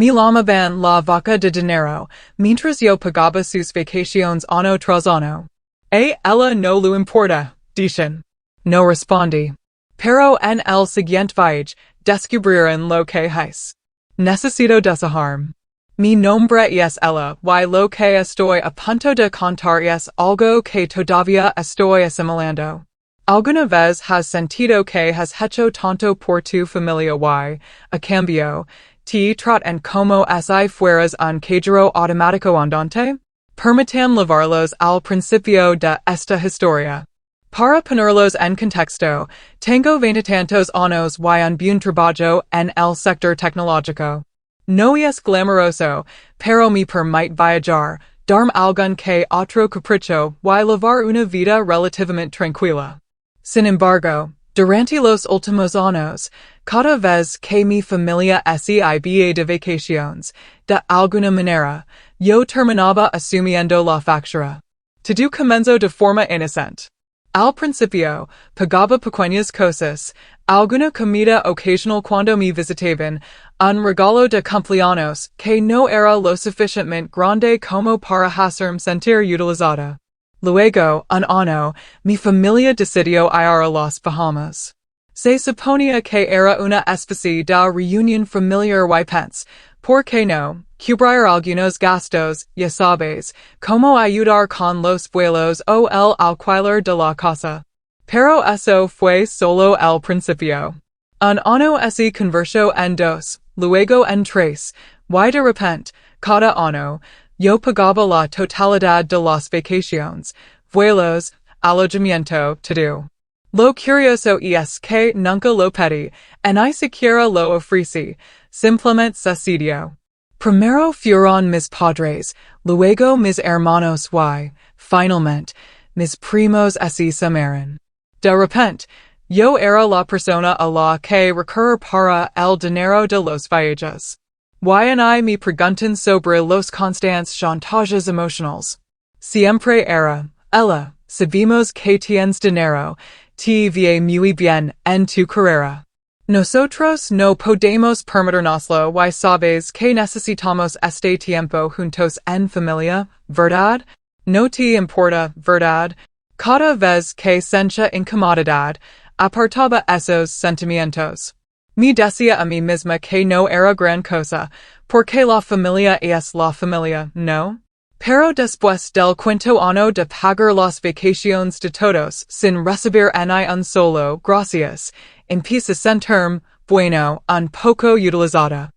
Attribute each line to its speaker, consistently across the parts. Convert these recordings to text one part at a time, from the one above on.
Speaker 1: Llamaban la Vaca De Dinero, Mientras yo pagaba sus vacaciones año tras año. Ella no lo importa, Decían. No respondí. Pero en el siguiente viaje, Descubrieron lo que hice. Necesito dejarán. Mi nombre es ella, y lo que estoy a punto de contar es algo que todavía estoy asimilando. ¿Alguna vez has sentido que has hecho tanto por tu familia y, a cambio, te tratan como si fueras un cajero automático andante? Permitan llevarlos al principio de esta historia. Para ponerlos en contexto, tengo veintitantos años y un buen trabajo en el sector tecnológico. No es glamoroso, pero me permite viajar, darme algún que otro capricho y llevar una vida relativamente tranquila. Sin embargo, durante los últimos años, cada vez que mi familia se iba de vacaciones, de alguna manera, yo terminaba asumiendo la factura. Todo comenzó de forma inocente. Al principio, pagaba pequeñas cosas, alguna comida ocasional cuando me visitaban, un regalo de cumpleaños que no era lo suficientemente grande como para hacerme sentir utilizada. Luego, un año, mi familia decidió ir a las Bahamas. Se suponía que era una especie de reunión familiar y pensé, ¿por qué no? Cubrir algunos gastos, ya sabes, como ayudar con los vuelos o el alquiler de la casa. Pero eso fue solo el principio. Un año se convirtió en dos, luego en tres, y de repente, cada año, yo pagaba la totalidad de las vacaciones, vuelos, alojamiento, todo. Lo curioso es que nunca lo pedí, ni siquiera lo ofrecí, simplemente sucedió. Primero fueron mis padres, luego mis hermanos y, finalmente, mis primos se sumaron. De repente, yo era la persona a la que recurrir para el dinero de los viajes. Y me preguntan sobre los constantes chantajes emocionales. Siempre era, ella, sabemos que tienes dinero, te va muy bien en tu carrera. Nosotros no podemos permitirnoslo y sabes que necesitamos este tiempo juntos en familia, ¿verdad? No te importa, ¿verdad? Cada vez que sentía incomodidad, apartaba esos sentimientos. Me decía a mí misma que no era gran cosa, porque la familia es la familia, ¿no? Pero después del quinto año de pagar las vacaciones de todos sin recibir ni un solo gracias, empecé a sentirme, bueno, un poco utilizada.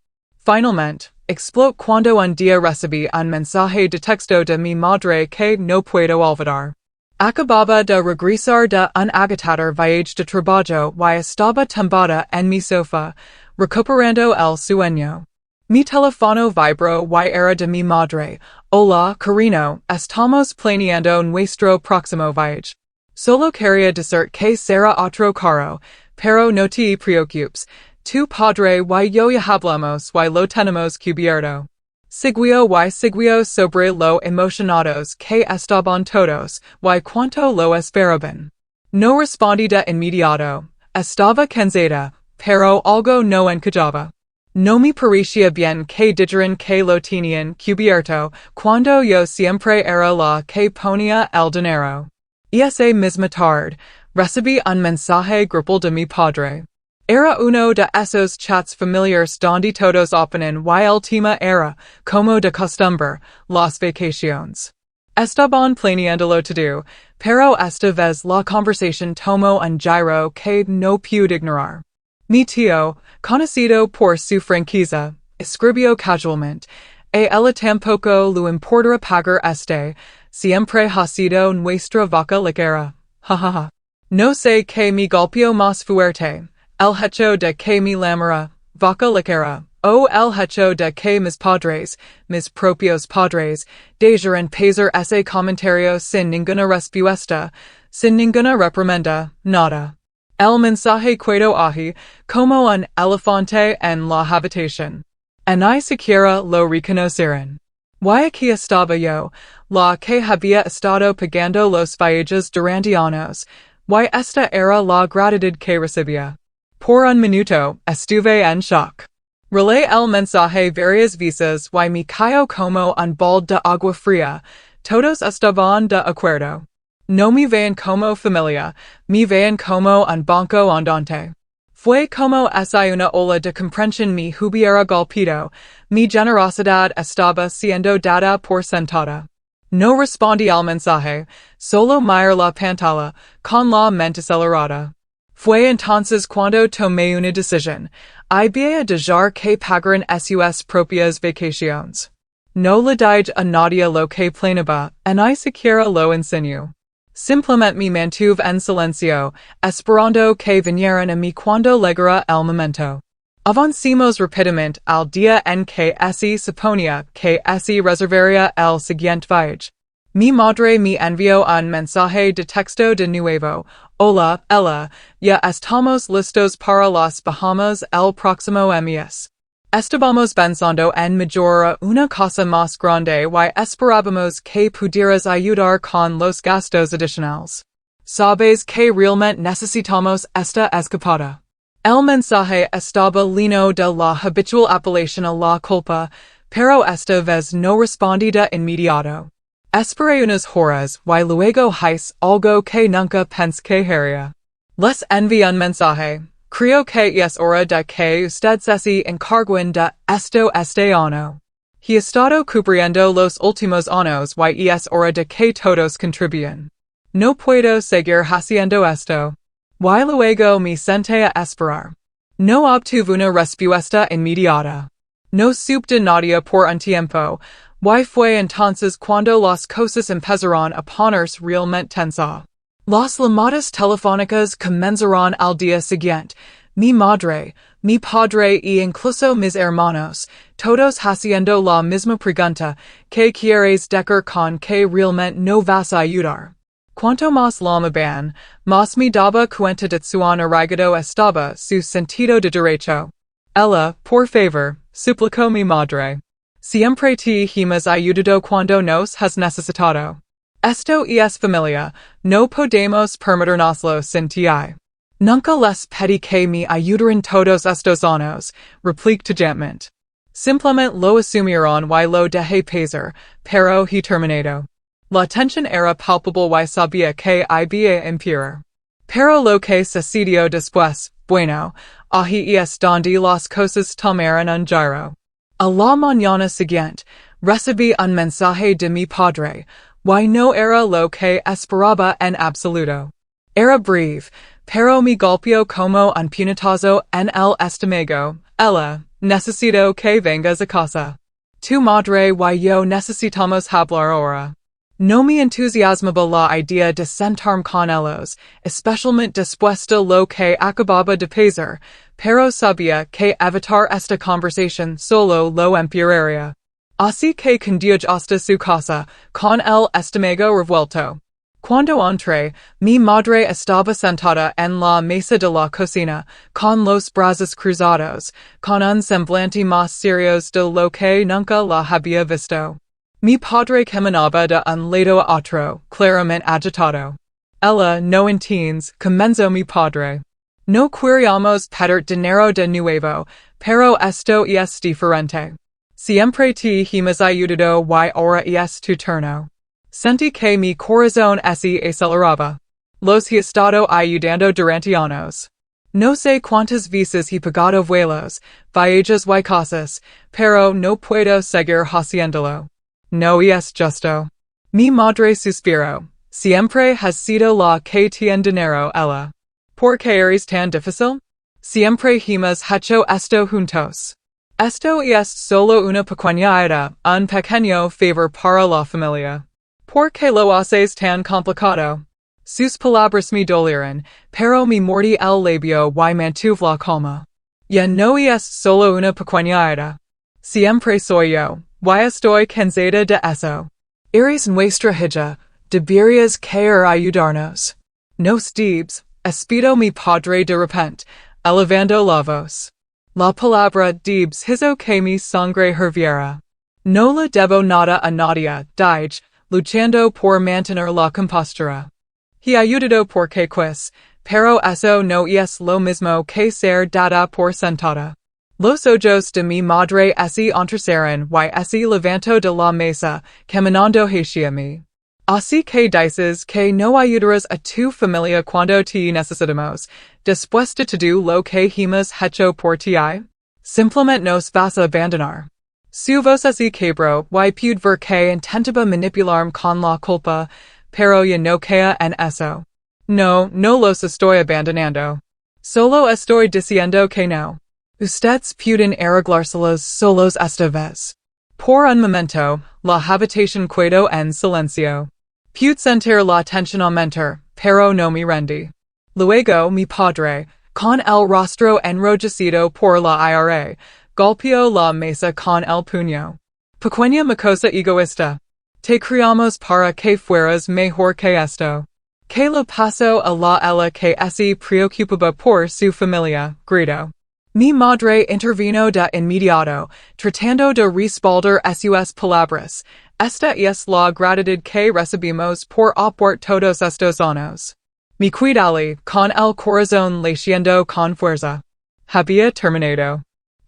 Speaker 1: Finalmente, explotó cuando un día recibí un mensaje de texto de mi madre que no puedo olvidar. Acababa de regresar de un agotador viaje de trabajo y estaba tumbada en mi sofá, recuperando el sueño. Mi teléfono vibró y era de mi madre. Hola, cariño, estamos planeando nuestro próximo viaje. Solo quería decir que será otro caro, pero no te preocupes. Tu padre y yo ya hablamos y lo tenemos cubierto. Siguió sobre lo emocionados que estaban todos y cuánto lo esperaban. No respondí de inmediato. Estaba cansada, pero algo no encajaba. No me parecía bien que dijeran que lo tenían cubierto cuando yo siempre era la que ponía el dinero. Esa misma tarde, recibí un mensaje grupal de mi padre. Era uno de esos chats familiares donde todos opinan y el tema era, como de costumbre, las vacaciones. Estaban planeándolo todo, pero esta vez la conversación tomó un giro que no pude ignorar. Mi tío, conocido por su franqueza, escribió casualmente, él tampoco lo importa pagar siempre ha sido nuestra vaca lechera, jajaja. No sé qué me golpeó más fuerte, el hecho de que me llamara vaca lechera, o el hecho de que mis propios padres, dejaran pasar ese comentario sin ninguna respuesta, sin ninguna reprimenda, nada. El mensaje quedó ahí, como un elefante en la habitación. Ni siquiera lo reconocieron. Y aquí estaba yo, la que había estado pagando los viajes durante años, y esta era la gratitud que recibía. Por un minuto, estuve en shock. Relé el mensaje varias veces y me cayó como un balde de agua fría, todos estaban de acuerdo. No me vean como familia, me vean como un banco andante. Fue como esa una ola de comprensión me hubiera golpeado, mi generosidad estaba siendo dada por sentada. No respondí al mensaje, solo mirar la pantalla, con la mente acelerada. Fue entonces cuando tomé una decisión. Iba a dejar que pagaran sus propias vacaciones. No le dije a nadie lo que planeaba, y ni siquiera lo enseñó. Simplemente me mantuve en silencio, esperando que vinieran a mí cuando llegara el momento. Avancemos rápidamente al día en que se suponía que se reservaría el siguiente viaje. Mi madre me envió un mensaje de texto de nuevo. Hola, Ella, ya estamos listos para las Bahamas el próximo mes. Estábamos pensando en mejorar una casa más grande y esperábamos que pudieras ayudar con los gastos adicionales. Sabes que realmente necesitamos esta escapada. El mensaje estaba lleno de la habitual apelación a la culpa, pero esta vez no respondí de inmediato. Esperé unas horas y luego hice algo que nunca pensé que haría. Les envié un mensaje. Creo que es hora de que usted se encarguen de esto este año. He estado cubriendo los últimos años y es hora de que todos contribuyan. No puedo seguir haciendo esto. Y luego me senté a esperar. No obtuve una respuesta inmediata. No supe de nadie por un tiempo, y fue entonces cuando las cosas empezaron a ponerse realmente tensas. Las llamadas telefónicas comenzaron al día siguiente. Mi madre, mi padre y incluso mis hermanos, todos haciendo la misma pregunta, ¿qué quieres decir con que realmente no vas a ayudar? Cuanto más llamaban, más me daba cuenta de cuán arraigado estaba su sentido de derecho. Ella, por favor, suplicó mi madre. Siempre te hemos ayudado cuando nos has necesitado. Esto es familia, no podemos permitirnoslo sin ti. Nunca les pedí que me ayudaran todos estos años, repliqué gentlemente. Simplemente lo asumieron y lo dejé pasar, pero he terminado. La tensión era palpable y sabía que iba a empeorar. Pero lo que sucedió después, bueno, ahí es donde las cosas tomaron un giro. A la mañana siguiente, recibí un mensaje de mi padre, y no era lo que esperaba en absoluto. Era breve, pero me golpeó como un puñetazo en el estómago. Ella, necesito que vengas a casa. Tu madre y yo necesitamos hablar ahora. No me entusiasmaba la idea de sentarme con ellos, especialmente después de lo que acababa de pasar, pero sabía que evitar esta conversación solo lo empeoraría. Así que conduí hasta su casa, con el estómago revuelto. Cuando entré, mi madre estaba sentada en la mesa de la cocina, con los brazos cruzados, con un semblante más serio de lo que nunca la había visto. Mi padre caminaba de un lado a otro, claramente agitado. Ella, no entiendes, comenzó mi padre. No queríamos pedir dinero de nuevo, pero esto es diferente. Siempre te hemos ayudado y ahora es tu turno. Sentí que mi corazón se aceleraba. Los he estado ayudando durante años. No sé cuántas veces he pagado vuelos, viajes y cosas, pero no puedo seguir haciéndolo. No es justo. Mi madre suspiró. Siempre has sido la que tiene dinero, Ella. ¿Por qué eres tan difícil? Siempre hemos hecho esto juntos. Esto es solo una pequeña ayuda, un pequeño favor para la familia. ¿Por qué lo haces tan complicado? Sus palabras me dolieron, pero me mordí el labio y mantuve la calma. Ya no es solo una pequeña ayuda. Siempre soy yo. Y estoy cansada de eso. Eres nuestra hija, deberías querer ayudarnos. Nos debes, espero mi padre de repente, elevando la voz. La palabra debes hizo que mi sangre hirviera. No le debo nada a nadie, dije, luchando por mantener la compostura. He ayudado porque quis, pero eso no es lo mismo que ser dada por sentada. Los ojos de mi madre se entrecerraron y se levantó de la mesa, caminando hacia mí. Así que dices que no ayudarás a tu familia cuando te necesitamos, después de todo lo que hemos hecho por ti. Simplemente nos vas a abandonar. Su voz se quebró y pude ver que intentaba manipularme con la culpa, pero ya no caía en eso. No, no los estoy abandonando. Solo estoy diciendo que no. Ustedes pueden arreglárselos solos esta vez. Por un momento, la habitación quedó en silencio. Pude sentir la tensión aumentar, pero no me rendí. Luego mi padre, con el rostro enrojecido por la ira, golpeó la mesa con el puño. Pequeña mocosa egoísta. Te criamos para que fueras mejor que esto. Que le pasó a la ella que se preocupaba por su familia, gritó. Mi madre intervino de inmediato, tratando de respaldar sus palabras. Esta es la gratitud que recibimos por aportar todos estos años. Mi cuidale, con el corazón latiendo con fuerza. Había terminado.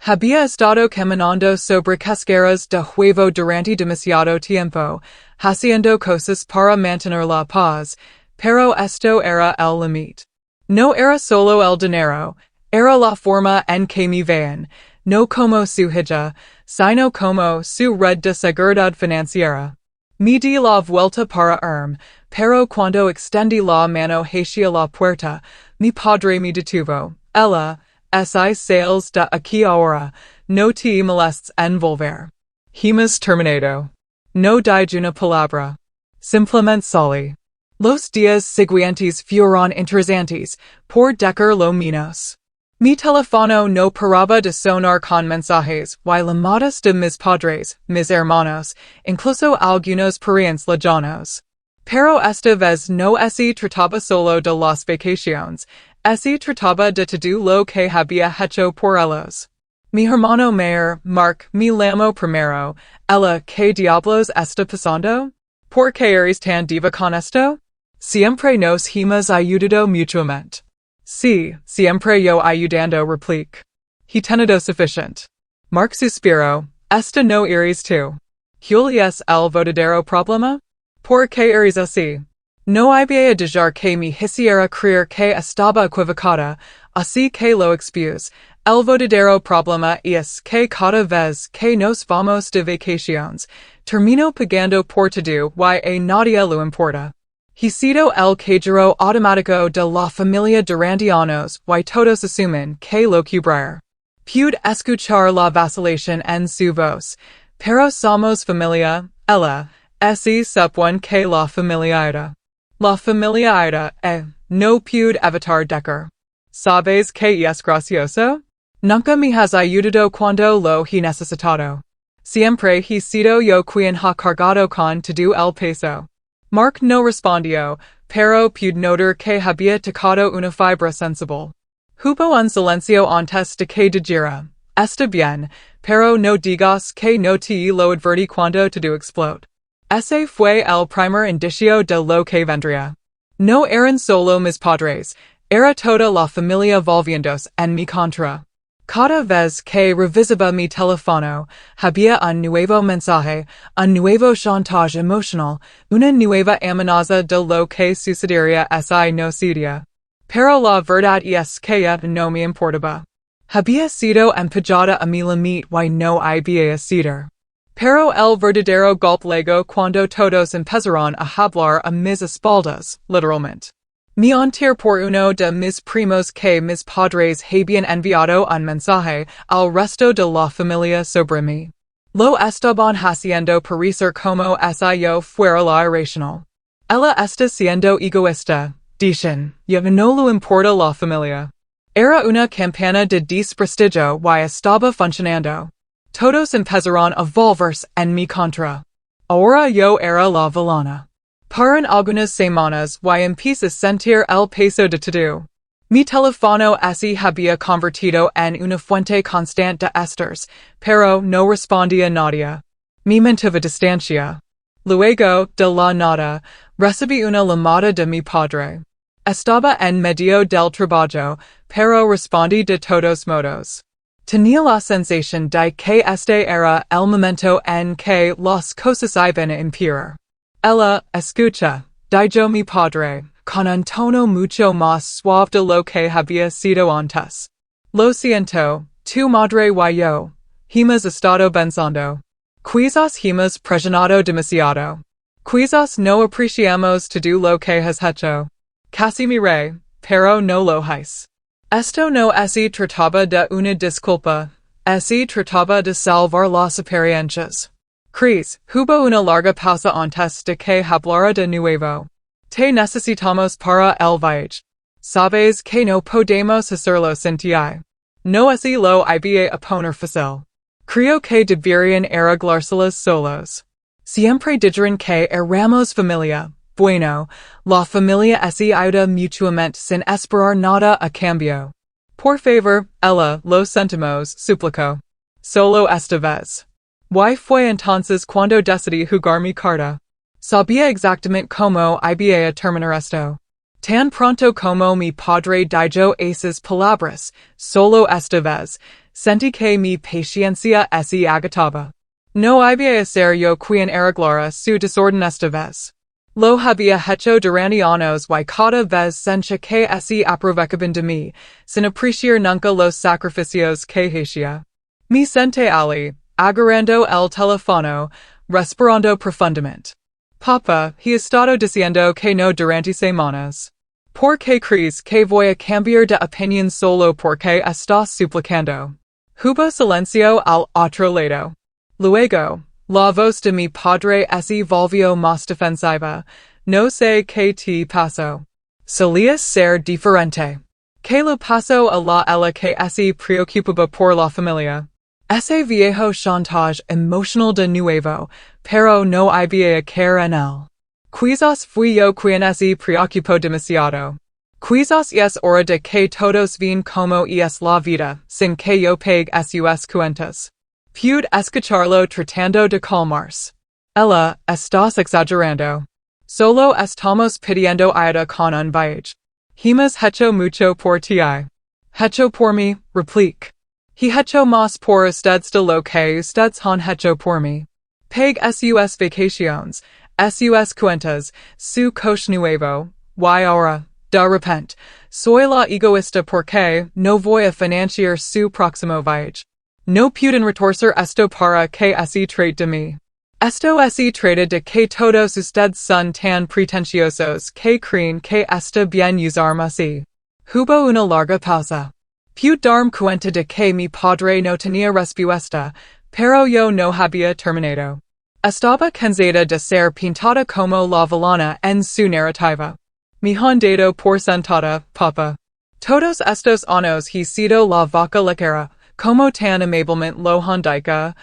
Speaker 1: Había estado caminando sobre cascaras de huevo durante demasiado tiempo, haciendo cosas para mantener la paz, pero esto era el límite. No era solo el dinero, era la forma en que me veían, no como su hija, sino como su red de seguridad financiera. Me di la vuelta para irme, pero cuando extendí la mano hacia la puerta, mi padre me detuvo. Ella, sales de aquí ahora, no te molestes en volver. Hemos terminado. No di una palabra. Simplemente salí. Los días siguientes fueron interesantes, por decir lo menos. Mi teléfono no paraba de sonar con mensajes y llamadas de mis padres, mis hermanos, incluso algunos parientes lejanos. Pero esta vez no se trataba solo de las vacaciones, se trataba de todo lo que había hecho por ellos. Mi hermano mayor, Mark, me llamó primero. Ella, ¿qué diablos está pasando? ¿Por qué eres tan diva con esto? Siempre nos hemos ayudado mutuamente. Sí, siempre yo ayudando replique. He tenido suficiente. Mark suspiró. Esta no eres tú. ¿Cuál es el verdadero problema? ¿Por qué eres así? No había dejar que me hiciera creer que estaba equivocada, así que lo expuse. El verdadero problema es que cada vez que nos vamos de vacaciones, termino pagando por todo y a nadie le importa. He sido el cajero automático de la familia durante años y todos asumen que lo cubrir. Pude escuchar la vacilación en su voz, pero somos familia, ella, se supone que la familia era. La familia era, no pude evitar decir. ¿Sabes que es gracioso? Nunca me has ayudado cuando lo he necesitado. Siempre he sido yo quien ha cargado con todo el peso. Mark no respondió, pero pude notar que había tocado una fibra sensible. Hubo un silencio antes de que dijera, está bien, pero no digas que no te lo advertí cuando todo explotó. Ese fue el primer indicio de lo que vendría. No eran solo mis padres, era toda la familia volviéndose en mi contra. Cada vez que revisaba mi teléfono, había un nuevo mensaje, un nuevo chantaje emocional, una nueva amenaza de lo que sucedería si no cedía. Pero la verdad es que ya no me importaba. Había sido empujada a mi límite y no había ceder. Pero el verdadero golpe llegó cuando todos empezaron a hablar a mis espaldas, literalmente. Me enteré por uno de mis primos que mis padres habían enviado un mensaje al resto de la familia sobre mí. Lo estaban haciendo parecer como si yo fuera la irracional. Ella está siendo egoísta, dicen, ya no le importa la familia. Era una campana de desprestigio y estaba funcionando. Todos empezaron a volverse en mi contra. Ahora yo era la villana. Paran algunas semanas y empecé a sentir el peso de todo. Mi teléfono se había convertido en una fuente constante de estrés, pero no respondía nadie. Me mantuve distancia. Luego, de la nada, recibí una llamada de mi padre. Estaba en medio del trabajo, pero respondí de todos modos. Tenía la sensación de que este era el momento en que las cosas iban a empeorar. Ella escucha, dijo mi padre, con un tono mucho más suave de lo que había sido antes. Lo siento, tu madre y yo, hemos estado pensando. Quizás hemos presionado demasiado. Quizás no apreciamos todo lo que has hecho. Casi miré, pero no lo hice. Esto no se trataba de una disculpa, se trataba de salvar las apariencias. Chris, hubo una larga pausa antes de que hablara de nuevo. Te necesitamos para el viaje. Sabes que no podemos hacerlo sin ti. No es lo iba a poner fácil. Creo que deberían arreglárselas solos. Siempre dijeron que éramos familia. Bueno, la familia se ayuda mutuamente sin esperar nada a cambio. Por favor, ella, lo sentimos, suplicó. Solo esta vez. Y fue entonces cuando decidí jugar mi carta. Sabía exactamente cómo iba a terminar esto. Tan pronto como mi padre dijo esas palabras, solo esta vez, sentí que mi paciencia se agotaba. No iba a ser yo quien arreglara su desorden esta vez. Lo había hecho durante años y cada vez sentía que se aprovechaban de mí, sin apreciar nunca los sacrificios que hacía. Me senté allí, agarrando el teléfono, respirando profundamente. Papá, he estado diciendo que no durante semanas. ¿Por qué crees que voy a cambiar de opinión solo porque estás suplicando? Hubo silencio al otro lado. Luego, la voz de mi padre se volvió más defensiva. No sé qué te pasó. Solías ser diferente. ¿Qué le pasó a la ella que se preocupaba por la familia? Ese viejo chantage emocional de nuevo, pero no iba a caer en él. Quizás fui yo quien se preocupó demasiado. Quizás es hora de que todos vean cómo es la vida, sin que yo pague sus cuentas. Pude escucharlo tratando de calmarse. Ella, estás exagerando. Solo estamos pidiendo ayuda con un viaje. Hemos hecho mucho por ti. Hecho por mí, replique. He hecho más por ustedes de lo que ustedes han hecho por mí. Pague sus vacaciones, sus cuentas, su coche nuevo, y ahora, de repente, soy la egoísta porque no voy a financiar su próximo viaje. No pueden retorcer esto para que se trate de mí. Esto se trata de que todos ustedes son tan pretenciosos que creen que está bien usarme así. Hubo una larga pausa. Pude darme cuenta de que mi padre no tenía respuesta, pero yo no había terminado. Estaba cansada de ser pintada como la villana en su narrativa. Me han dado por sentada, papá. Todos estos años he sido la vaca lechera, como tan amablemente lo han dicho,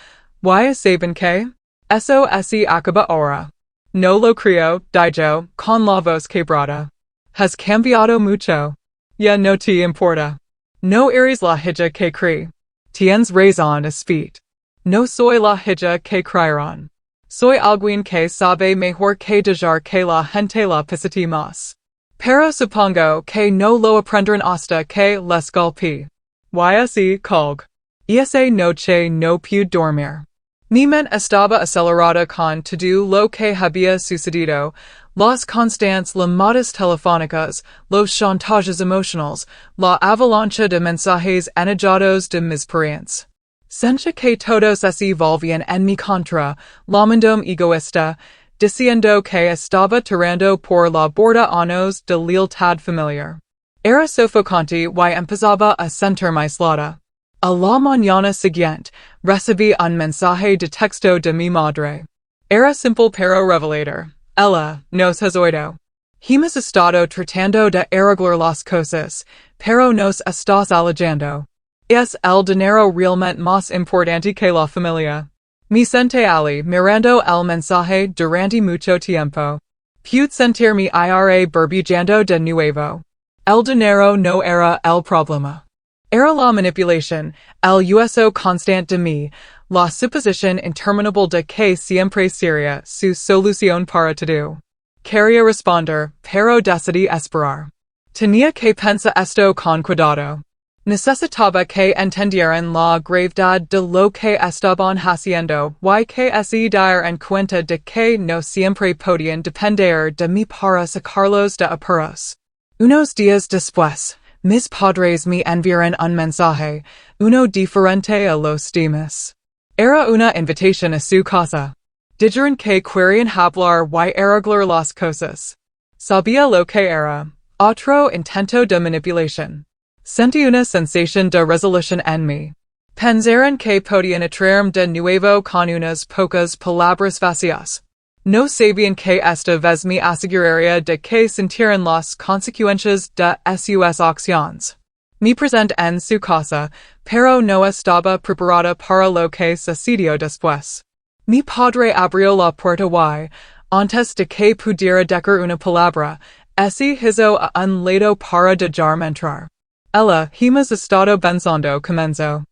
Speaker 1: y saben que eso se acaba ahora. No lo creo, dijo, con la voz quebrada. Has cambiado mucho. Ya no te importa. No eres la hija que cree. Tienes razón, Espit. No soy la hija que creerán. Soy alguien que sabe mejor que dejar que la gente la pisate más. Pero supongo que no lo aprenderán hasta que les golpee. Y colg. Esa noche no pude dormir. Mi mente estaba acelerada con todo lo que había sucedido, las constantes llamadas telefónicas, los chantajes emocionales, la avalancha de mensajes enojados de mis parents. Sentía que todos se volvían en mi contra, llamandome egoísta, diciendo que estaba tirando por la borda años de lealtad familiar. Era sofocante y empezaba a sentirme aislada. A la mañana siguiente, recibí un mensaje de texto de mi madre. Era simple pero revelador. Ella, nos has oído. Hemos estado tratando de arreglar las cosas, pero nos estás alejando. Es el dinero realmente más importante que la familia. Me senté allí mirando el mensaje durante mucho tiempo. Pude sentirme ira burbujando de nuevo. El dinero no era el problema. Era la manipulación, el uso constante de mí, la suposición interminable de que siempre sería su solución para todo. Quería responder, pero decidí esperar. Tenía que pensar esto con cuidado. Necesitaba que entendieran la gravedad de lo que estaban haciendo y que se dieran cuenta de que no siempre podían depender de mí para sacarlos de apuros. Unos días después, mis padres me enviaron un mensaje, uno diferente a los demás. Era una invitación a su casa. Dijeron que querían hablar y arreglar las cosas. Sabía lo que era. Otro intento de manipulación. Sentí una sensación de resolución en mí. Pensaron que podían atraerme de nuevo con unas pocas palabras vacías. No sabían que esta vez me aseguraría de que sintieran las consecuencias de sus acciones. Me presenté en su casa, pero no estaba preparada para lo que sucedió después. Mi padre abrió la puerta y, antes de que pudiera decir una palabra, se hizo a un lado para dejarme entrar. Ella, hemos estado pensando, comenzó.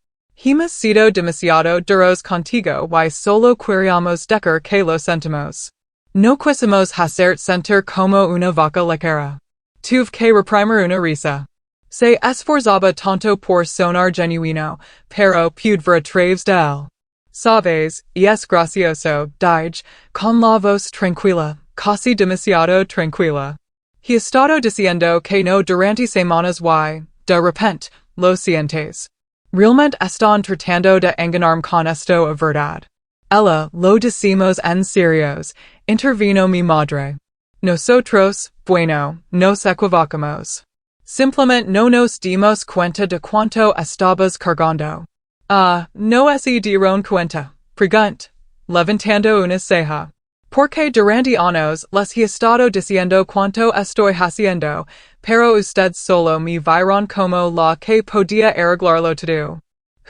Speaker 1: Hemos sido demasiado duros contigo y solo queríamos decir que lo sentimos. No quisimos hacerte sentir como una vaca lechera. Tuve que reprimir una risa. Se esforzaba tanto por sonar genuino, pero pude a través de él. Sabes, y es gracioso, dije, con la voz tranquila, casi demasiado tranquila. He estado diciendo que no durante semanas y, de repente, lo sientes. Realmente están tratando de enganarme con esto a verdad. Ella, lo decimos en serios, intervino mi madre. Nosotros, bueno, nos equivocamos. Simplemente no nos dimos cuenta de cuánto estabas cargando. No se dieron cuenta, preguntó, levantando una ceja. Porque durante años les he estado diciendo cuánto estoy haciendo, pero usted solo me vieron como la que podía arreglarlo todo.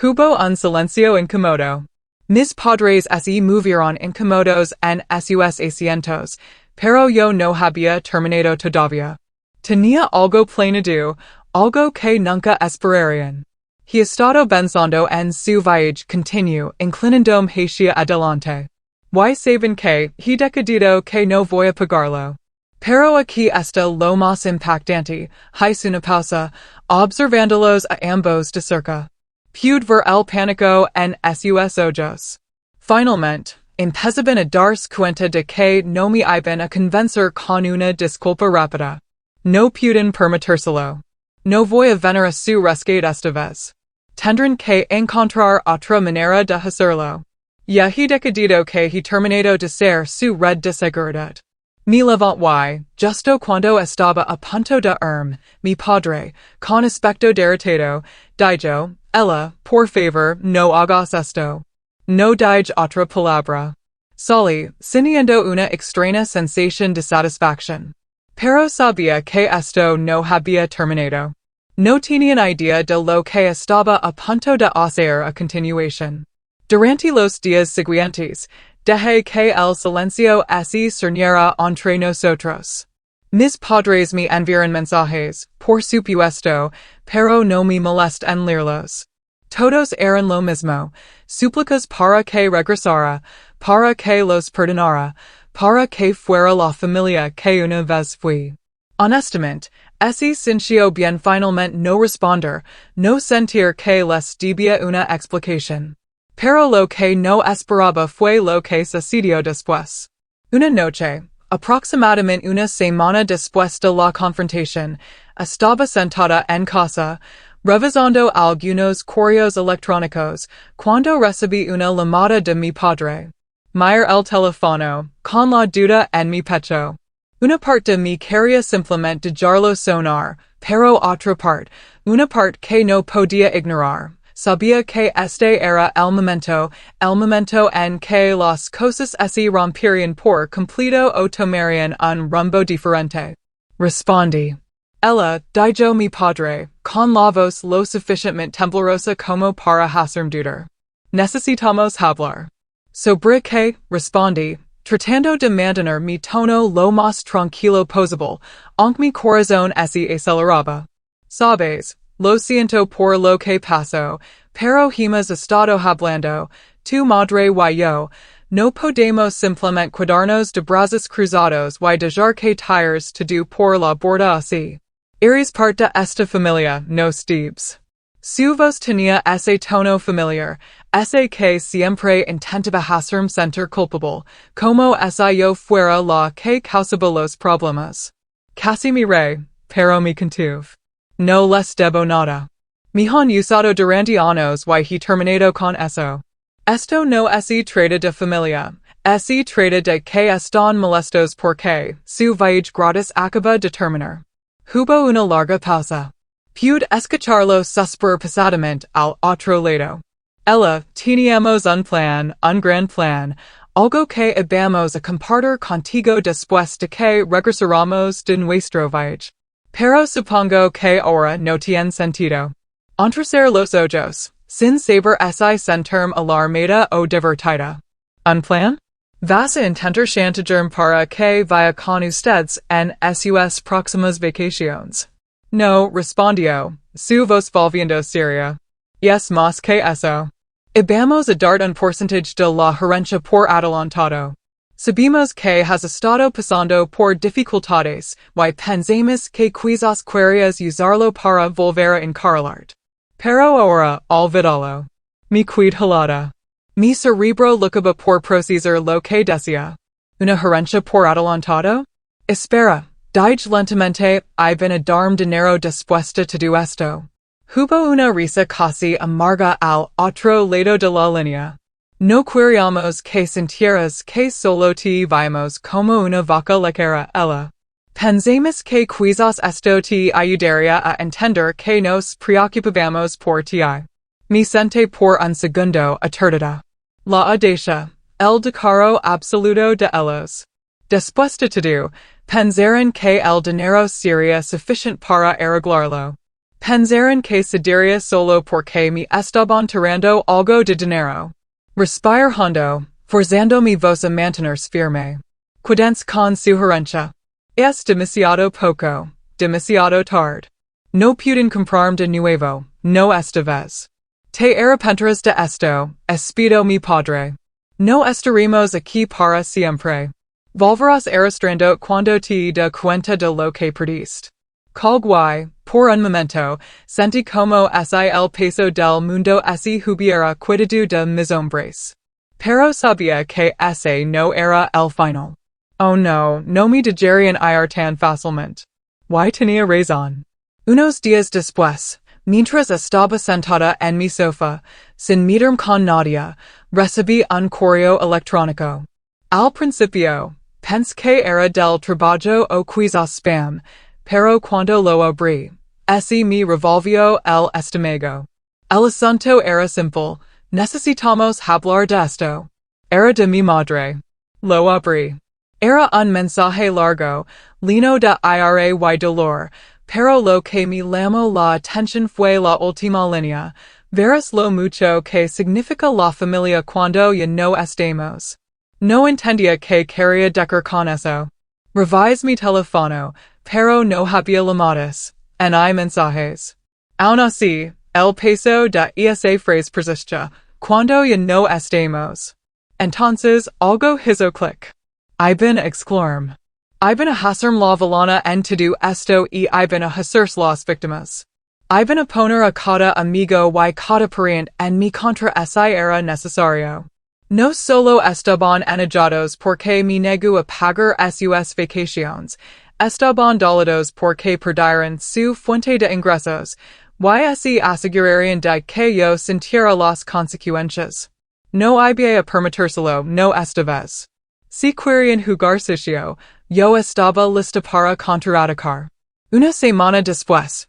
Speaker 1: Hubo un silencio incómodo. Mis padres se movieron incómodos en sus asientos, pero yo no había terminado todavía. Tenía algo planeado, algo que nunca esperarían. He estado pensando en su viaje continuo, inclinándome hacia adelante. Y saben que he decidido que no voy a pagarlo. Pero aquí está lo más impactante, hice una pausa, observándolos a ambos de cerca. Pude ver el pánico en sus ojos. Finalmente, empezaban a darse cuenta de que no me iban a convencer con una disculpa rápida. No pueden permitírselo. No voy a venir a su rescate esta vez. Tendrán que encontrar otra manera de hacerlo. Ya he decidido que he terminado de ser su red de seguridad. Me levanté, justo cuando estaba a punto de irme, mi padre, con aspecto irritado, dijo, Ella, por favor, no hagas esto. No dije otra palabra. Salí, sintiendo una extraña sensación de satisfacción. Pero sabía que esto no había terminado. No tenía idea de lo que estaba a punto de hacer a continuación. Durante los días siguientes, dejé que el silencio se cerniera entre nosotros. Mis padres me enviaron mensajes, por supuesto, pero no me molesta en leerlos. Todos eran lo mismo, súplicas para que regresara, para que los perdonara, para que fuera la familia que una vez fui. Honestamente, se sintió bien finalmente no responder, no sentir que les debía una explicación. Pero lo que no esperaba fue lo que sucedió después. Una noche, aproximadamente una semana después de la confrontación, estaba sentada en casa, revisando algunos correos electrónicos, cuando recibí una llamada de mi padre. Miré el teléfono, con la duda en mi pecho. Una parte de mí quería simplemente dejarlo sonar, pero otra parte, una parte que no podía ignorar. Sabía que este era el momento en que las cosas se romperían por completo o tomarían un rumbo diferente. Respondí. Ella, dijo mi padre, con la voz lo suficientemente temblorosa como para hacerme dudar. Necesitamos hablar. Sobre qué, respondí, tratando de mantener mi tono lo más tranquilo posible, aunque mi corazón se aceleraba. Sabes, lo siento por lo que pasó, pero hemos estado hablando, tu madre y yo, no podemos simplemente quedarnos de brazos cruzados y dejar que tires todo por la borda así. Eres parte de esta familia, no Steves. Su vos tenía ese tono familiar, ese que siempre intentaba hacerme sentir culpable, como si yo fuera la que causaba los problemas. Casi mi rey, pero me contuve. No les debo nada. Me han usado durante años y he terminado con eso. Esto no es trata de familia, es trata de que están molestos porque su viaje gratis acaba de terminar. Hubo una larga pausa. Pude escucharlo suspirar pesadamente al otro lado. Ella, teníamos un gran plan, algo que íbamos a compartir contigo después de que regresáramos de nuestro viaje. Pero supongo que ahora no tiene sentido. Entrecer los ojos, sin saber si sentirme alarmada o divertida. ¿Un plan? Vas a intentar chantajearme para que vaya con ustedes en sus próximas vacaciones. No, respondió, su voz volviendo seria. Y es más que eso. Íbamos a dar un porcentaje de la herencia por adelantado. Sabemos que has estado pasando por dificultades, y pensamos que quizás querías usarlo para volver a encarrilarte. Pero ahora, olvídalo. Mi quid helada. Mi cerebro lucaba por procesar lo que decía. Una herencia por adelantado? Espera. Dije lentamente, iban a darme dinero después de todo esto. Hubo una risa casi amarga al otro lado de la línea. No queríamos que sintieras que solo te vimos como una vaca lechera, ella. Pensamos que quizás esto te ayudaría a entender que nos preocupamos por ti. Me senté por un segundo aturda. La audacia, el decoro absoluto de ellos. Después de todo, pensaron que el dinero sería suficiente para arreglarlo. Pensaron que sería solo porque me estaban tirando algo de dinero. Respire hondo, forzando mi voz a mantenerse firme. Cuídense con su herencia. Es demasiado poco, demasiado tarde. No pueden comprarme de nuevo, no esta vez. Te arrepentirás de esto, espero mi padre. No estaremos aquí para siempre. Volverás arrastrando cuando te da cuenta de lo que perdiste. Colguay, por un momento, sentí como si el peso del mundo se hubiera quitado de mis hombros. Pero sabía que ese no era el final. Oh no, no me dejarían ir tan fácilmente. Y tenía razón. Unos días después, mientras estaba sentada en mi sofá, sin meterme con nadie, recibí un correo electrónico. Al principio, pensé que era del trabajo o quizás spam, pero cuando lo abrí, ese me revolvió el estómago. El asunto era simple, necesitamos hablar de esto. Era de mi madre. Lo abrí. Era un mensaje largo, lleno de ira y dolor, pero lo que me llamó la atención fue la última línea. Verás lo mucho que significa la familia cuando ya no estemos. No entendía que quería decir con eso. Revisé mi teléfono, pero no había llamadas, ni mensajes. Aún así, el peso de esa frase persiste, cuando ya no estemos. Entonces, algo hizo clic. Iban a exclamarme. Iban a hacerme la villana en todo esto y iban a hacerse las víctimas. Iban a poner a cada amigo y cada pariente en mi contra si era necesario. No solo estaban enojados porque me negó a pagar sus vacaciones, estaban dolidos porque perdieron su fuente de ingresos, y se asegurarían de que yo sintiera las consecuencias. No iba a permitírselo, no esta vez. Si querían jugar sucio, yo estaba lista para contraatacar. Una semana después,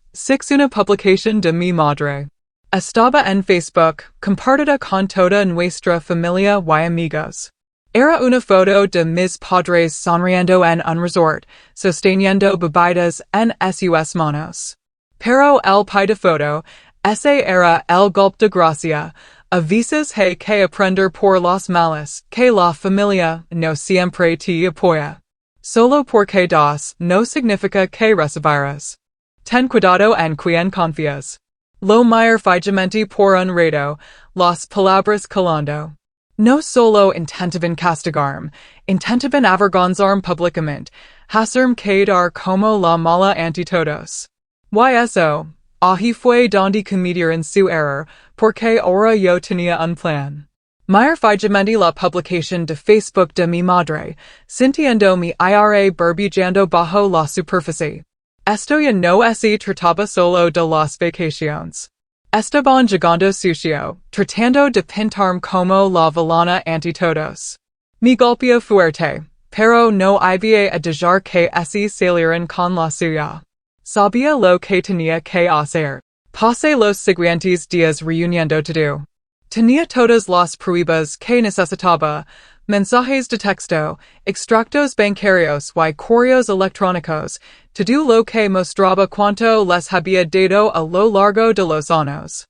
Speaker 1: una publicación de mi madre. Estaba en Facebook, compartida con toda nuestra familia y amigos. Era una foto de mis padres sonriendo en un resort, sosteniendo bebidas en sus manos. Pero el pie de foto, ese era el golpe de gracia. A veces hay que aprender por las malas, que la familia no siempre te apoya. Solo porque das no significa que recibirás. Ten cuidado en quien confías. Lo mejor fijamente por un rato, las palabras calando. No solo intentaban castigarme, intentaban avergonzarme públicamente, hacerme quedar como la mala ante todos. Y eso, Ahí fue donde cometieron su error, porque ahora yo tenía un plan. Mir finalmente la publicación de Facebook de mi madre, sintiendo mi ira burbujando bajo la superficie. Esto ya no se trataba solo de las vacaciones. Estaban llegando sucio, tratando de pintarme como la villana ante todos. Me golpeó fuerte, pero no había a dejar que se salieran con la suya. Sabía lo que tenía que hacer. Pasé los siguientes días reuniendo todo. Tenía todas las pruebas que necesitaba, mensajes de texto, extractos bancarios y correos electrónicos, todo lo que mostraba cuánto les había dado a lo largo de los años.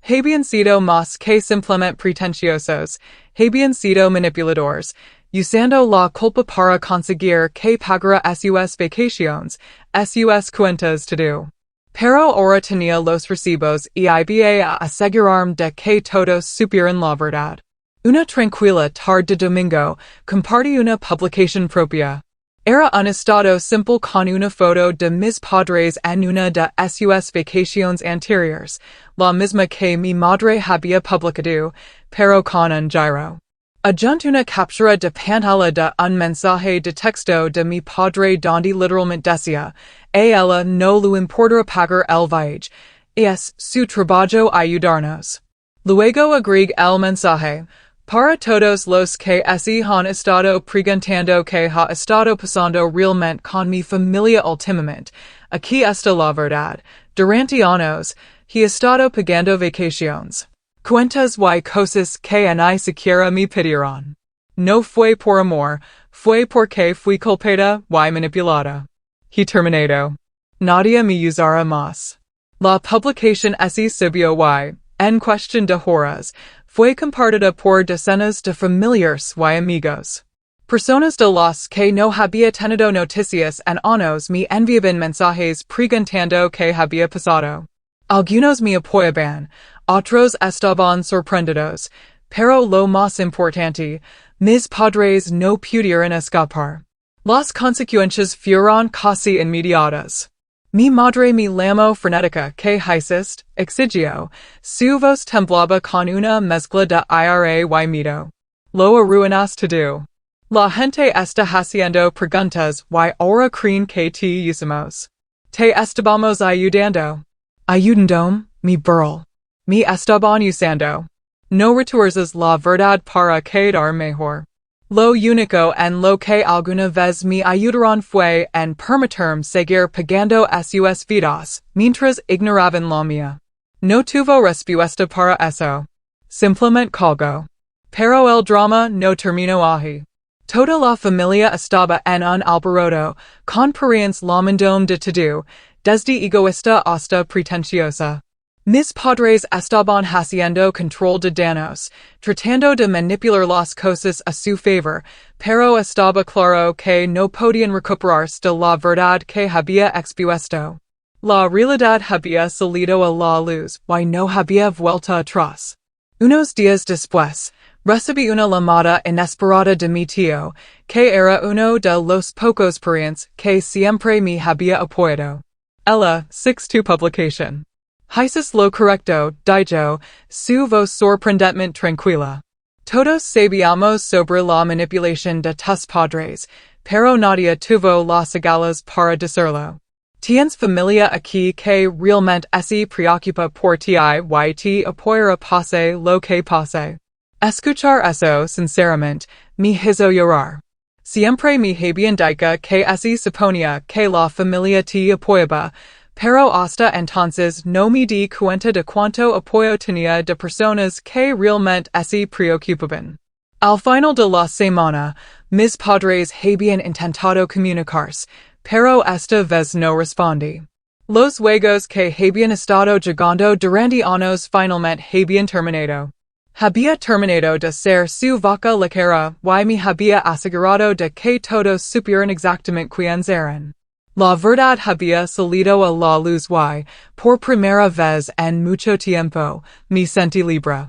Speaker 1: Habían sido más que simplemente pretenciosos, habían sido manipuladores, usando la culpa para conseguir que pagara sus vacaciones, sus cuentas todo. Pero ahora tenía los recibos y iba a asegurarme de que todos supieran la verdad. Una tranquila tarde de domingo, compartí una publicación propia. Era un estado simple con una foto de mis padres en una de sus vacaciones anteriores, la misma que mi madre había publicado, pero con un giro. Adjunto una captura de pantalla de un mensaje de texto de mi padre donde literalmente decía, a ella no le importa pagar el viaje, es su trabajo ayudarnos. Luego agregué el mensaje, para todos los que se han estado preguntando que ha estado pasando realmente con mi familia últimamente, aquí está la verdad, durante años, he estado pagando vacaciones. Cuentas y cosas que ni siquiera me pidieron. No fue por amor, fue porque fui culpada y manipulada. He terminado. Nadie me usará más. La publicación se subió y, en cuestión de horas, fue compartida por decenas de familiares y amigos. Personas de las que no había tenido noticias en años me enviaban mensajes preguntando qué había pasado. Algunos me apoyaban, otros estaban sorprendidos, pero lo más importante, mis padres no pudieron escapar. Las consecuencias fueron casi inmediatas. Mi madre me llamó frenética que hiciste, exigió, su voz temblaba con una mezcla de ira y miedo. Lo arruinas todo. La gente está haciendo preguntas y ahora creen que te usamos. Te estábamos ayudando. Ayudando, mi burl. Me estaban usando. No retuerzas la verdad para quedar mejor. Lo único en lo que alguna vez me ayudaron fue en permitirme seguir pagando sus vidas, mientras ignoraban la mía. No tuvo respuesta para eso. Simplemente colgó. Pero el drama no terminó ahí. Toda la familia estaba en un alboroto, con parientes lamentándome de todo, desde egoísta hasta pretenciosa. Mis padres estaban haciendo control de daños, tratando de manipular las cosas a su favor, pero estaba claro que no podían recuperarse de la verdad que había expuesto. La realidad había salido a la luz y no había vuelta atrás. Unos días después, recibí una llamada inesperada de mi tío, que era uno de los pocos parientes que siempre me había apoyado. Ella, six tu publicación. Hice lo correcto, dijo, su voz sorprendentemente tranquila. Todos sabíamos sobre la manipulación de tus padres, pero nadie tuvo las agallas para decirlo. Tienes familia aquí que realmente se preocupa por ti y te apoyará pase lo que pase. Escuchar eso sinceramente, me hizo llorar. Siempre me habían dicho que se suponía que la familia te apoyaba, pero hasta entonces no me di cuenta de cuánto apoyo tenía de personas que realmente se preocupaban. Al final de la semana, mis padres habían intentado comunicarse, pero esta vez no respondí. Los juegos que habían estado jugando durante años finalmente habían terminado. Había terminado de ser su vaca lechera y me había asegurado de que todos supieran exactamente quiénes eran. La verdad había salido a la luz y, por primera vez en mucho tiempo, me sentí libre.